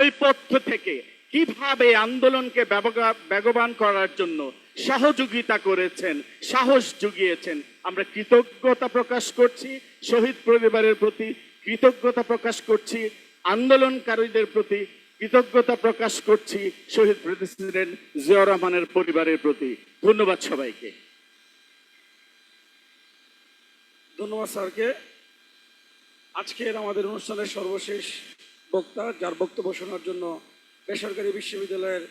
নেপথ্য থেকে কিভাবে আন্দোলনকে বেগবান করার জন্য সহযোগিতা করেছেন, সাহস জুগিয়েছেন। আমরা কৃতজ্ঞতা প্রকাশ করছি শহীদ পরিবারের প্রতি, কৃতজ্ঞতা প্রকাশ করছি আন্দোলনকারীদের প্রতি, কৃতজ্ঞতা প্রকাশ করছি শহীদ প্রেসিডেন্ট জিয়াউর রহমানের পরিবারের প্রতি। ধন্যবাদ সবাইকে। ধন্যবাদ স্যারকে। আজকের আমাদের অনুষ্ঠানের সর্বশেষ বক্তা, যার বক্তব্য শোনার জন্য বেসরকারি বিশ্ববিদ্যালয়ের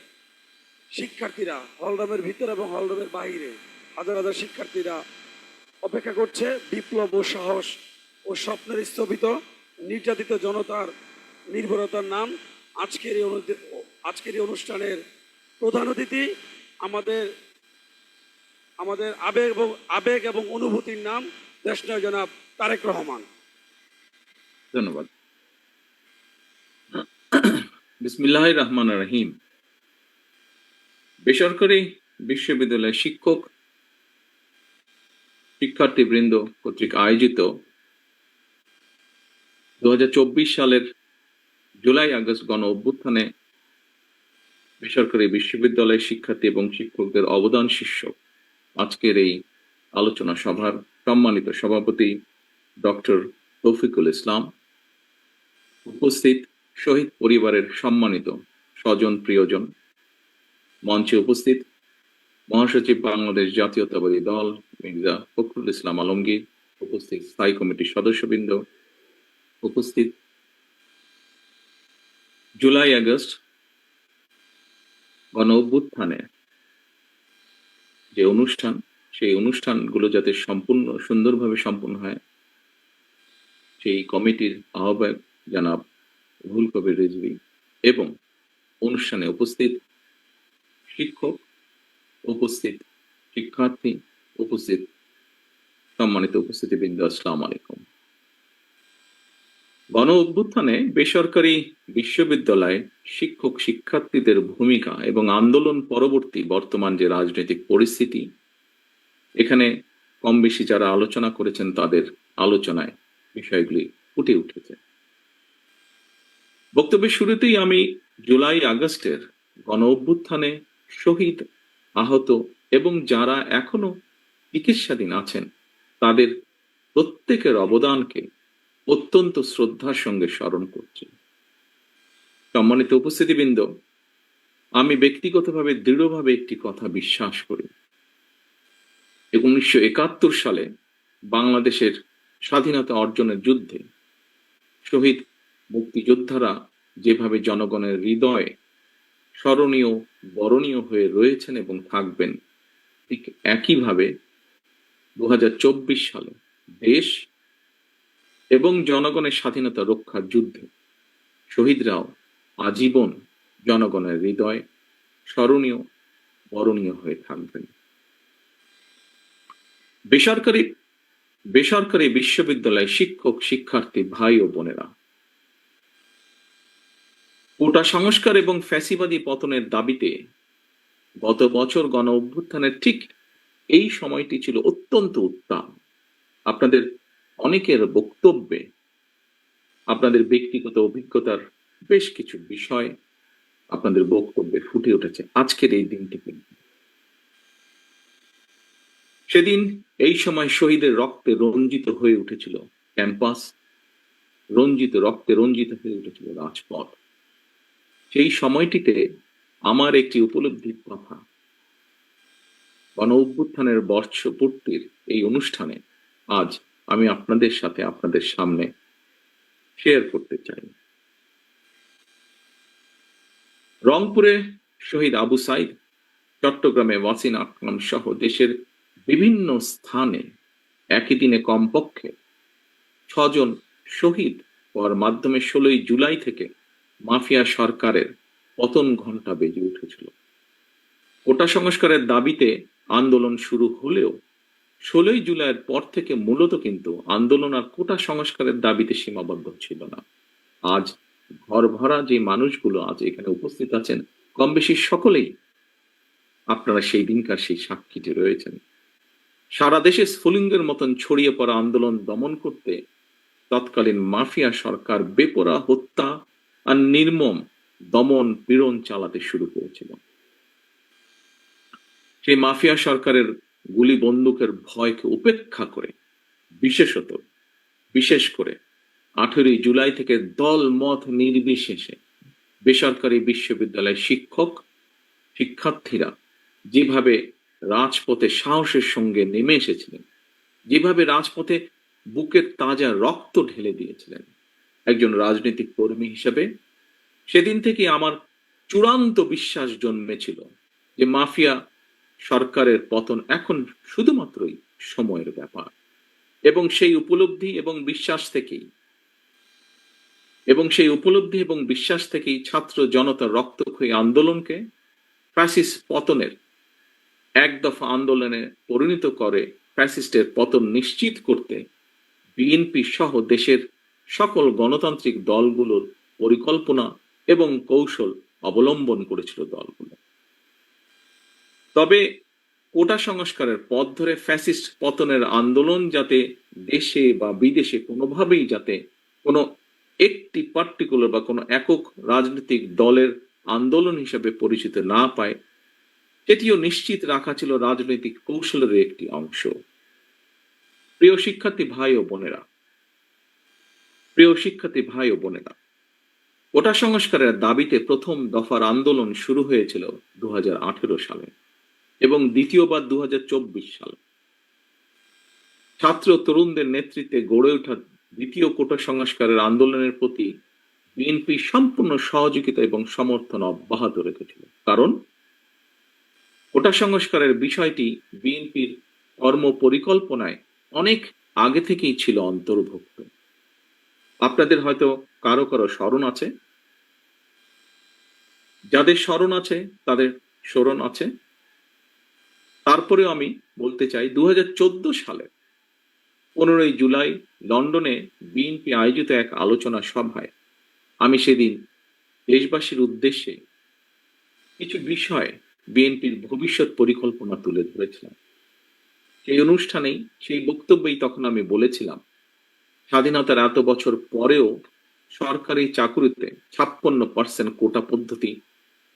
শিক্ষার্থীরা হলরুমের ভিতরে এবং হলরুমের বাইরে হাজার হাজার শিক্ষার্থীরা অপেক্ষা করছে। বিপ্লব ও সাহস ও স্বপ্নের স্থপিত নির্যাতিত জনতার নির্ভরতার নাম। আজকের এই অনুষ্ঠানের প্রধান অতিথি আমাদের আবেগ এবং অনুভূতির নাম দেশনায়ক জনাব তারেক রহমান। ধন্যবাদ। বিসমিল্লাহির রহমানির রহিম। বেসরকারি বিশ্ববিদ্যালয়ের শিক্ষার্থীবৃন্দ কর্তৃক আয়োজিত 2024 সালের জুলাই আগস্ট গণ অভ্যুত্থানে বেসরকারি বিশ্ববিদ্যালয়ের শিক্ষার্থী এবং শিক্ষকদের অবদান শীর্ষক আজকের এই আলোচনা সভার সম্মানিত সভাপতি ডক্টর তৌফিকুল ইসলাম, উপস্থিত শহীদ পরিবারের সম্মানিত স্বজন প্রিয়জন, মঞ্চে উপস্থিত মহাসচিব বাংলাদেশ জাতীয়তাবাদী দল মির্জা ফখরুল ইসলাম আলমগীর, উপস্থিত স্থায়ী কমিটির সদস্যবৃন্দ, উপস্থিত জুলাই আগস্ট গণ অভ্যুত্থানে যে অনুষ্ঠান, সেই অনুষ্ঠানগুলো যাতে সুন্দরভাবে সম্পূর্ণ হয়, সেই কমিটির আহ্বায়ক জনাব রুহুল কবির রিজভী এবং অনুষ্ঠানে উপস্থিত শিক্ষক, উপস্থিত শিক্ষার্থী, উপস্থিত সম্মানিত উপস্থিতিবৃন্দ, আসসালামু আলাইকুম। গণ অভ্যুত্থানে বেসরকারি বিশ্ববিদ্যালয়ে শিক্ষক শিক্ষার্থীদের ভূমিকা এবং আন্দোলন পরবর্তী বর্তমান যে রাজনৈতিক পরিস্থিতি, এখানে কম বেশি যারা আলোচনা করেছেন তাদের আলোচনায় বিষয়গুলি ফুটে উঠেছে। বক্তব্যের শুরুতেই আমি জুলাই আগস্টের গণ অভ্যুত্থানে শহীদ, আহত এবং যারা এখনো চিকিৎসাধীন আছেন তাদের প্রত্যেকের অবদানকে অত্যন্ত শ্রদ্ধার সঙ্গে স্মরণ করছি। সম্মানিত উপস্থিতিবৃন্দ, আমি ব্যক্তিগতভাবে দৃঢ়ভাবে একটি কথা বিশ্বাস করি। 1971 সালে বাংলাদেশের স্বাধীনতা অর্জনের যুদ্ধে শহীদ মুক্তিযোদ্ধারা যেভাবে জনগণের হৃদয়ে স্মরণীয়, বরণীয় হয়ে রয়েছেন এবং থাকবেন, ঠিক একইভাবে 2024 সালে দেশ এবং জনগণের স্বাধীনতা রক্ষার যুদ্ধে শহীদরাও আজীবন জনগণের হৃদয়ে স্মরণীয়, বরণীয় হয়ে থাকবেন। বেসরকারি বিশ্ববিদ্যালয় শিক্ষক শিক্ষার্থী ভাই ও বোনেরা, কোটা সংস্কার এবং ফ্যাসিবাদী পতনের দাবিতে গত বছর গণ অভ্যুত্থানের ঠিক এই সময়টি ছিল অত্যন্ত উত্তাল। আপনাদের অনেকের বক্তব্যে আপনাদের ব্যক্তিগত অভিজ্ঞতার বেশ কিছু বিষয় আপনাদের বক্তব্যে ফুটে উঠেছে আজকের এই দিনটি। সেদিন এই সময় শহীদের রক্তে রঞ্জিত হয়ে উঠেছিল ক্যাম্পাস, রক্তে রঞ্জিত হয়ে উঠেছিল রাজপথ। সেই সময়টিতে আমার একটি উপলব্ধির কথা গণ অভ্যুত্থানের বর্ষপূর্তির এই অনুষ্ঠানে আজ আমি আপনাদের সাথে, আপনাদের সামনে শেয়ার করতে চাই। রংপুরে শহীদ আবু সাইদ, চট্টগ্রামে ওয়াসিন আকরাম সহ দেশের বিভিন্ন স্থানে একই দিনে কমপক্ষে 6 জন শহীদ হওয়ার মাধ্যমে 16 জুলাই থেকে মাফিয়া সরকারের পতন ঘণ্টা বেজে উঠেছিল। কোটা সংস্কারের দাবিতে আন্দোলন শুরু হলেও 16 জুলাইয়ের পর থেকে মূলত কিন্তু আন্দোলন আর কোটা সংস্কারের দাবিতে সীমাবদ্ধ ছিল না। আজ ঘর ভরা যে মানুষগুলো আজ এখানে উপস্থিত আছেন, কম বেশি সকলেই আপনারা সেই দিনকার সেই সাক্ষীটি রয়েছেন। সারা দেশে স্ফুলিঙ্গের মতন ছড়িয়ে পড়া আন্দোলন দমন করতে তৎকালীন মাফিয়া সরকার বেপরোয়া হত্যা আর নির্মম দমন পীড়ন চালাতে শুরু করেছিল। সেই মাফিয়া সরকারের গুলি বন্দুকের ভয়কে উপেক্ষা করে বিশেষ করে 18 জুলাই থেকে দল মত নির্বিশেষে বেসরকারি বিশ্ববিদ্যালয়ের শিক্ষার্থীরা যেভাবে রাজপথে সাহসের সঙ্গে নেমে এসেছিলেন, যেভাবে রাজপথে বুকের তাজা রক্ত ঢেলে দিয়েছিলেন, একজন রাজনৈতিক কর্মী হিসেবে সেদিন থেকে আমার চূড়ান্ত বিশ্বাস জন্মেছিল যে মাফিয়া সরকারের পতন এখন শুধুমাত্রই সময়ের ব্যাপার। এবং সেই উপলব্ধি এবং বিশ্বাস থেকেই ছাত্র জনতার রক্তক্ষয়ী আন্দোলনকে ফ্যাসিস্ট পতনের এক দফা আন্দোলনে পরিণত করে ফ্যাসিস্টের পতন নিশ্চিত করতে বিএনপি সহ দেশের সকল গণতান্ত্রিক দলগুলোর পরিকল্পনা এবং কৌশল অবলম্বন করেছিল দলগুলো। তবে কোটা সংস্কারের পথ ধরে ফ্যাসিস্ট পতনের আন্দোলন যাতে দেশে বা বিদেশে কোনোভাবেই যাতে কোনো একটি পার্টিকুলার বা কোনো একক রাজনৈতিক দলের আন্দোলন হিসেবে পরিচিত না পায়, সেটিও নিশ্চিত রাখা ছিল রাজনৈতিক কৌশলের একটি অংশ। প্রিয় শিক্ষার্থী ভাই ও বোনেরা, কোটা সংস্কারের দাবিতে প্রথম দফার আন্দোলন শুরু হয়েছিল 2018 সালে এবং দ্বিতীয়বার 2024 সালে। ছাত্র তরুণদের নেতৃত্বে গড়ে ওঠা দ্বিতীয় কোটা সংস্কারের আন্দোলনের প্রতি বিএনপি সম্পূর্ণ সহযোগিতা এবং সমর্থন অব্যাহত রেখেছিল, কারণ কোটা সংস্কারের বিষয়টি বিএনপির কর্ম পরিকল্পনায় অনেক আগে থেকেই ছিল অন্তর্ভুক্ত। আপনাদের হয়তো কারো স্মরণ আছে, যাদের স্মরণ আছে তাদের স্মরণ আছে। তারপরেও আমি বলতে চাই 2014 সালে 15 জুলাই লন্ডনে বিএনপি আয়োজিত এক আলোচনা সভায় আমি সেদিন দেশবাসীর উদ্দেশ্যে কিছু বিষয় বিএনপির ভবিষ্যৎ পরিকল্পনা তুলে ধরেছিলাম। সেই অনুষ্ঠানেই সেই বক্তব্যেই তখন আমি বলেছিলাম, স্বাধীনতার এত বছর পরেও সরকারি চাকুরিতে 56% কোটা পদ্ধতি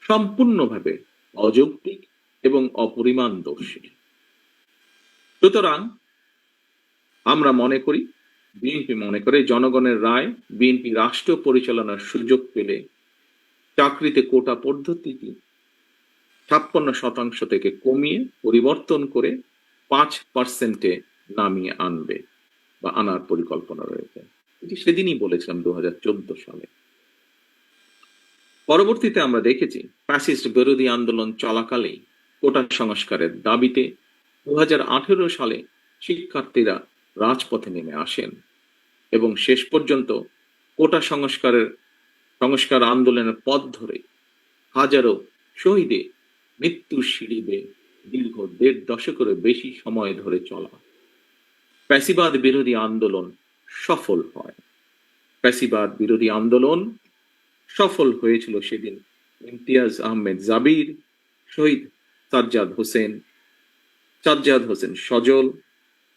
সম্পূর্ণভাবে অযৌক্তিক এবং অপরিমাণদর্শী। সুতরাং বিএনপি মনে করে জনগণের রায় বিএনপি রাষ্ট্র পরিচালনার সুযোগ পেলে চাকরিতে কোটা পদ্ধতিটি 56% থেকে কমিয়ে পরিবর্তন করে 5%-এ নামিয়ে আনার পরিকল্পনা রয়েছে। এটি সেদিনই বলেছিলাম 2014 সালে। পরবর্তীতে আমরা দেখেছি ফ্যাসিস্ট বিরোধী আন্দোলন চলাকালেই কোটা সংস্কারের দাবিতে 2018 সালে শিক্ষার্থীরা রাজপথে নেমে আসেন এবং শেষ পর্যন্ত কোটা সংস্কার আন্দোলনের পথ ধরে হাজারো শহীদের মৃত্যুর সিঁড়ি বেয়ে দীর্ঘ 1.5 দশকেরও বেশি সময় ধরে চলা ফ্যাসিবাদ বিরোধী আন্দোলন সফল হয়েছিল সেদিন ইমতিয়াজ আহমেদ জাবির, শহীদ সাজ্জাদ হোসেন সজল,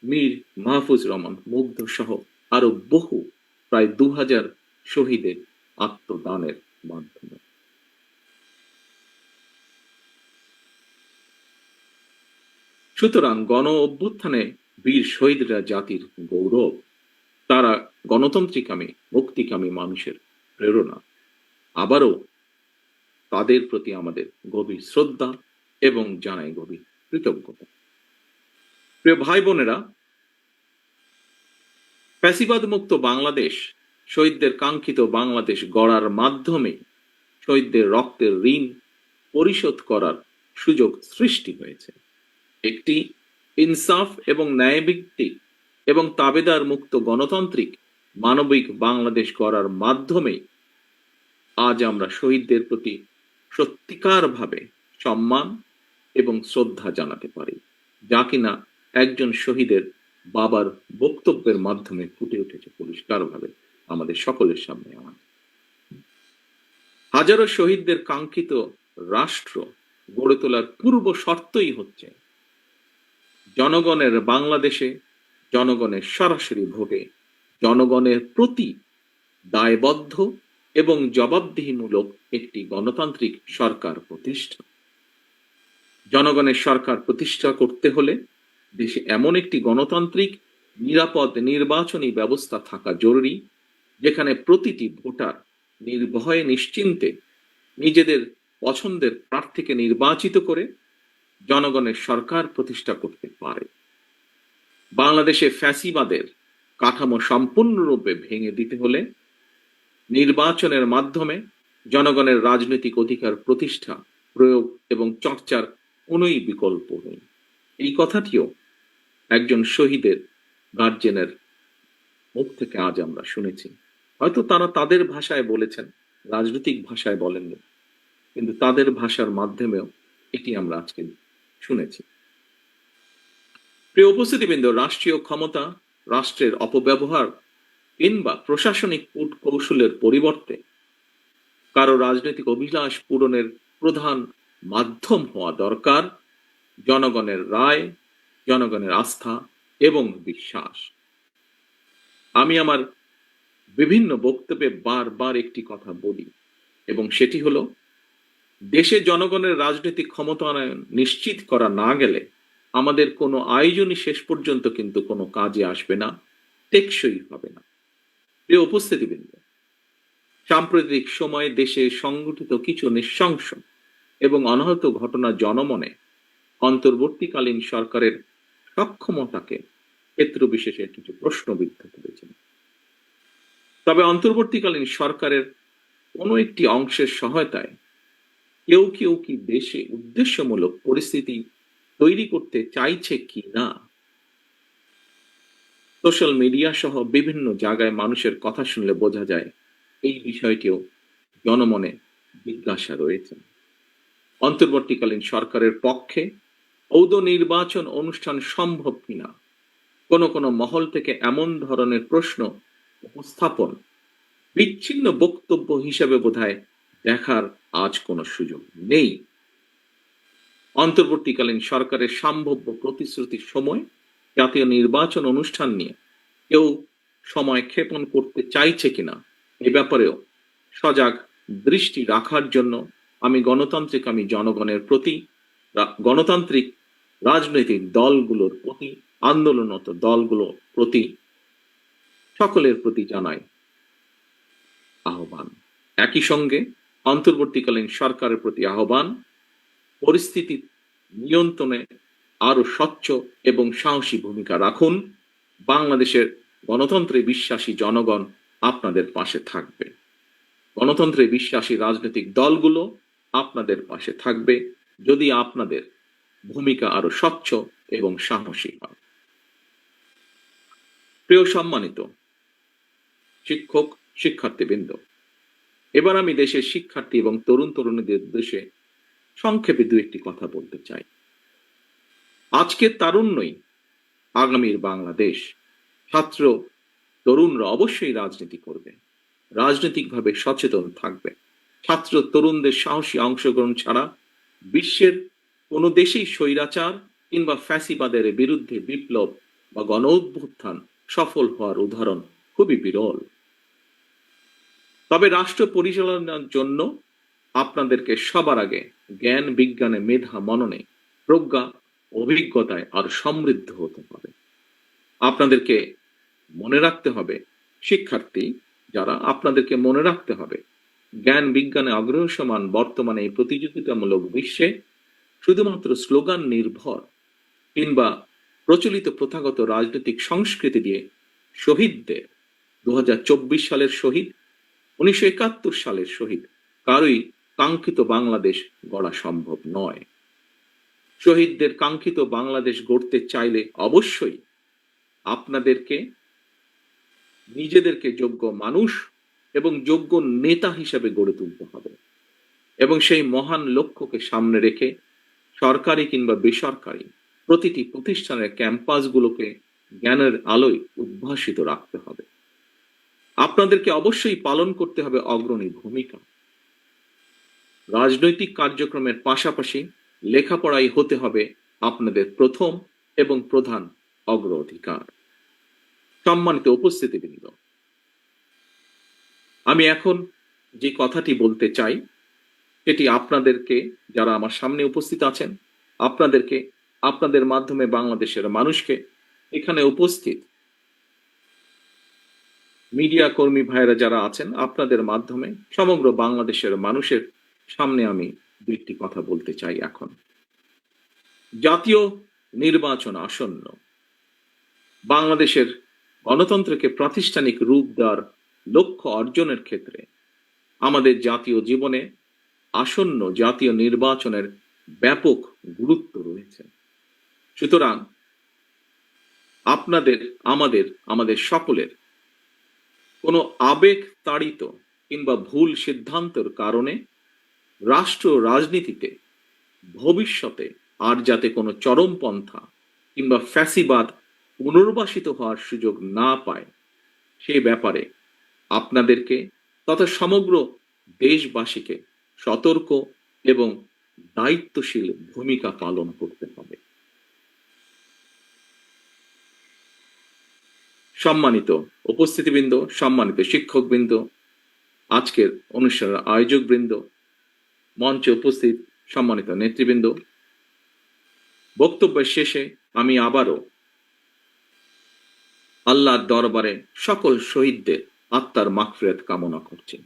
মীর মাহফুজ রহমান মুগ্ধ সহ আরো বহু প্রায় 2000 শহীদের আত্মদানের মাধ্যমে। সুতরাং গণ অভ্যুত্থানে বীর শহীদরা জাতির গৌরব, তারা গণতন্ত্রকামী মুক্তিকামী মানুষের প্রেরণা। আবারও তাদের প্রতি আমাদের গভীর শ্রদ্ধা এবং জানাই গভীর কৃতজ্ঞতা। প্রিয় ভাই বোনেরা, ফ্যাসিবাদ মুক্ত বাংলাদেশ, শহীদদের কাঙ্ক্ষিত বাংলাদেশ গড়ার মাধ্যমে শহীদদের রক্তের ঋণ পরিশোধ করার সুযোগ সৃষ্টি হয়েছে। একটি ইনসাফ এবং ন্যায়ভিত্তিক এবং তাবেদার মুক্ত গণতান্ত্রিক মানবিক বাংলাদেশ গড়ার মাধ্যমে আজ আমরা শহীদদের প্রতি সত্যিকারভাবে সম্মান এবং শ্রদ্ধা জানাতে পারি, যা কিনা একজন শহীদের বাবার বক্তব্যের মাধ্যমে ফুটে উঠেছে পরিষ্কারভাবে আমাদের সকলের সামনে। হাজারো শহীদদের কাঙ্ক্ষিত রাষ্ট্র গড়ে তোলার পূর্ব শর্তই হচ্ছে জনগণের বাংলাদেশে জনগণের সরাসরি ভোটে জনগণের প্রতি দায়বদ্ধ এবং জবাবদিহিমূলক একটি গণতান্ত্রিক সরকার প্রতিষ্ঠা। জনগণের সরকার প্রতিষ্ঠা করতে হলে দেশে এমন একটি গণতান্ত্রিক নিরাপদ নির্বাচনী ব্যবস্থা থাকা জরুরি, যেখানে প্রতিটি ভোটার নির্ভয়ে নিশ্চিন্তে নিজেদের পছন্দের প্রার্থীকে নির্বাচিত করে জনগণের সরকার প্রতিষ্ঠা করতে পারে। বাংলাদেশে ফ্যাসিবাদের কাঠামো সম্পূর্ণরূপে ভেঙে দিতে হলে নির্বাচনের মাধ্যমে জনগণের রাজনৈতিক অধিকার প্রতিষ্ঠা, প্রয়োগ এবং চর্চার কোনোই বিকল্প নেই। এই কথাটিও একজন শহীদের গার্জেনের মুখ থেকে আজ আমরা শুনেছি। হয়তো তারা তাদের ভাষায় বলেছেন, রাজনৈতিক ভাষায় বলেননি, কিন্তু তাদের ভাষার মাধ্যমেও এটি আমরা আজকে শুনেছি। প্রিয় উপস্থিতিবৃন্দ, রাষ্ট্রীয় ক্ষমতা, রাষ্ট্রের অপব্যবহার কিংবা প্রশাসনিক কূটকৌশলের পরিবর্তে কারো রাজনৈতিক অভিলাষ পূরণের প্রধান মাধ্যম হওয়া দরকার জনগণের রায়, জনগণের আস্থা এবং বিশ্বাস। আমি আমার বিভিন্ন বক্তব্যে বারবার একটি কথা বলি, এবং সেটি হলো, দেশে জনগণের রাজনৈতিক ক্ষমতায়ন নিশ্চিত করা না গেলে আমাদের কোনো আয়োজনই শেষ পর্যন্ত কিন্তু কোনো কাজে আসবে না, টেকসই হবে না। প্রিয় উপস্থিতিবৃন্দ, সাম্প্রতিক সময়ে দেশে সংঘটিত কিছু নৃশংস এবং অনাহত ঘটনা জনমনে অন্তর্বর্তীকালীন সরকারের সক্ষমতাকে ক্ষেত্র বিশেষে কিছু প্রশ্নবিদ্ধ করেছেন। তবে অন্তর্বর্তীকালীন সরকারের কোনো একটি অংশের সহায়তায় কেউ কেউ কি দেশে উদ্দেশ্যমূলক পরিস্থিতি তৈরি করতে চাইছে কি না, সোশ্যাল মিডিয়া সহ বিভিন্ন জায়গায় মানুষের কথা শুনলে বোঝা যায় এই বিষয়টিও জনমনে জিজ্ঞাসা রয়েছে। অন্তর্বর্তীকালীন সরকারের পক্ষে ঔদ নির্বাচন অনুষ্ঠান সম্ভব কিনা কোনো কোনো মহল থেকে এমন ধরনের প্রশ্ন উপস্থাপন বিচ্ছিন্ন বক্তব্য হিসেবে বোধহয় দেখার আজ কোনো সুযোগ নেই। অন্তর্বর্তীকালীন সরকারের সম্ভাব্য প্রতিশ্রুতির সময় জাতীয় নির্বাচন অনুষ্ঠান নিয়ে কেউ সময় ক্ষেপণ করতে চাইছে কিনা এ ব্যাপারেও সজাগ দৃষ্টি রাখার জন্য আমি জনগণের প্রতি, গণতান্ত্রিক রাজনৈতিক দলগুলোর প্রতি, আন্দোলনরত দলগুলোর প্রতি, সকলের প্রতি জানাই আহ্বান। একই সঙ্গে অন্তর্বর্তীকালীন সরকারের প্রতি আহ্বান, পরিস্থিতি নিয়ন্ত্রণে আরো স্বচ্ছ এবং সাহসী ভূমিকা রাখুন। বাংলাদেশের গণতন্ত্রে বিশ্বাসী জনগণ আপনাদের পাশে থাকবে, গণতন্ত্রে বিশ্বাসী রাজনৈতিক দলগুলো আপনাদের পাশে থাকবে যদি আপনাদের ভূমিকা আরো স্বচ্ছ এবং সাহসী হয়। প্রিয় সম্মানিত শিক্ষক, শিক্ষার্থীবৃন্দ, এবার আমি দেশের শিক্ষার্থী এবং তরুণ তরুণীদের উদ্দেশ্যে সংক্ষেপে দু একটি কথা বলতে চাই। আজকের তারুণ্যই আগামীর বাংলাদেশ। ছাত্র তরুণরা অবশ্যই রাজনীতি করবে, রাজনৈতিকভাবে সচেতন থাকবে। ছাত্র তরুণদের সাহসী অংশগ্রহণ ছাড়া বিশ্বের কোনো দেশেই স্বৈরাচার কিংবা ফ্যাসিবাদের বিরুদ্ধে বিপ্লব বা গণ অভ্যুত্থান সফল হওয়ার উদাহরণ খুবই বিরল। তবে রাষ্ট্র পরিচালনার জন্য আপনাদেরকে সবার আগে জ্ঞান, বিজ্ঞানে, মেধা, মননে, প্রজ্ঞা, অভিজ্ঞতায় আর সমৃদ্ধ হতে হবে। আপনাদেরকে মনে রাখতে হবে, শিক্ষার্থী যারা, আপনাদেরকে মনে রাখতে হবে জ্ঞান বিজ্ঞানে অগ্রসমান বর্তমানে এই প্রতিযোগিতামূলক বিশ্বে শুধুমাত্র স্লোগান নির্ভর কিংবা প্রচলিত প্রথাগত রাজনৈতিক সংস্কৃতি দিয়ে শহীদদের 2024 সালের শহীদ, 1971 সালের শহীদ কারোই কাঙ্ক্ষিত বাংলাদেশ গড়া সম্ভব নয়। শহীদদের কাঙ্ক্ষিত বাংলাদেশ গড়তে চাইলে অবশ্যই আপনাদেরকে নিজেদেরকে যোগ্য মানুষ এবং যোগ্য নেতা হিসেবে গড়ে তুলতে হবে, এবং সেই মহান লক্ষ্যকে সামনে রেখে সরকারি কিংবা বেসরকারি প্রতিটি প্রতিষ্ঠানের ক্যাম্পাসগুলোকে জ্ঞানের আলোয় উদ্ভাসিত রাখতে হবে। আপনাদেরকে অবশ্যই পালন করতে হবে অগ্রণী ভূমিকা। রাজনৈতিক কার্যক্রমের পাশাপাশি লেখাপড়াই হতে হবে আপনাদের প্রথম এবং প্রধান অগ্রাধিকার। সম্মানিত উপস্থিতিবৃন্দ, আমি এখন যে কথাটি বলতে চাই সেটি আপনাদেরকে, যারা আমার সামনে উপস্থিত আছেন, আপনাদেরকে, আপনাদের মাধ্যমে বাংলাদেশের মানুষকে, এখানে উপস্থিত মিডিয়া কর্মী ভাইয়েরা যারা আছেন, আপনাদের মাধ্যমে সমগ্র বাংলাদেশের মানুষের সামনে আমি দুইটি কথা বলতে চাই। এখন জাতীয় নির্বাচন আসন্ন। বাংলাদেশের গণতন্ত্রকে প্রাতিষ্ঠানিক রূপ দেওয়ার লক্ষ্য অর্জনের ক্ষেত্রে আমাদের জাতীয় জীবনে আসন্ন জাতীয় নির্বাচনের ব্যাপক গুরুত্ব রয়েছে। সুতরাং আপনাদের, আমাদের সকলের কোনো আবেগ তাড়িত কিংবা ভুল সিদ্ধান্তের কারণে রাষ্ট্র রাজনীতিতে ভবিষ্যতে আর যাতে কোনো চরমপন্থা কিংবা ফ্যাসিবাদ পুনর্বাসিত হওয়ার সুযোগ না পায়, সে ব্যাপারে আপনাদেরকে তথা সমগ্র দেশবাসীকে সতর্ক এবং দায়িত্বশীল ভূমিকা পালন করতে হবে। সম্মানিত উপস্থিতিবৃন্দ, সম্মানিত শিক্ষকবৃন্দ, আজকের অনুষ্ঠানের আয়োজকবৃন্দ, মঞ্চে উপস্থিত সম্মানিত নেতৃবৃন্দ, বক্তব্যের শেষে আমি আবারও আল্লাহর দরবারে সকল শহীদদের আত্মার মাগফিরাত কামনা করছি।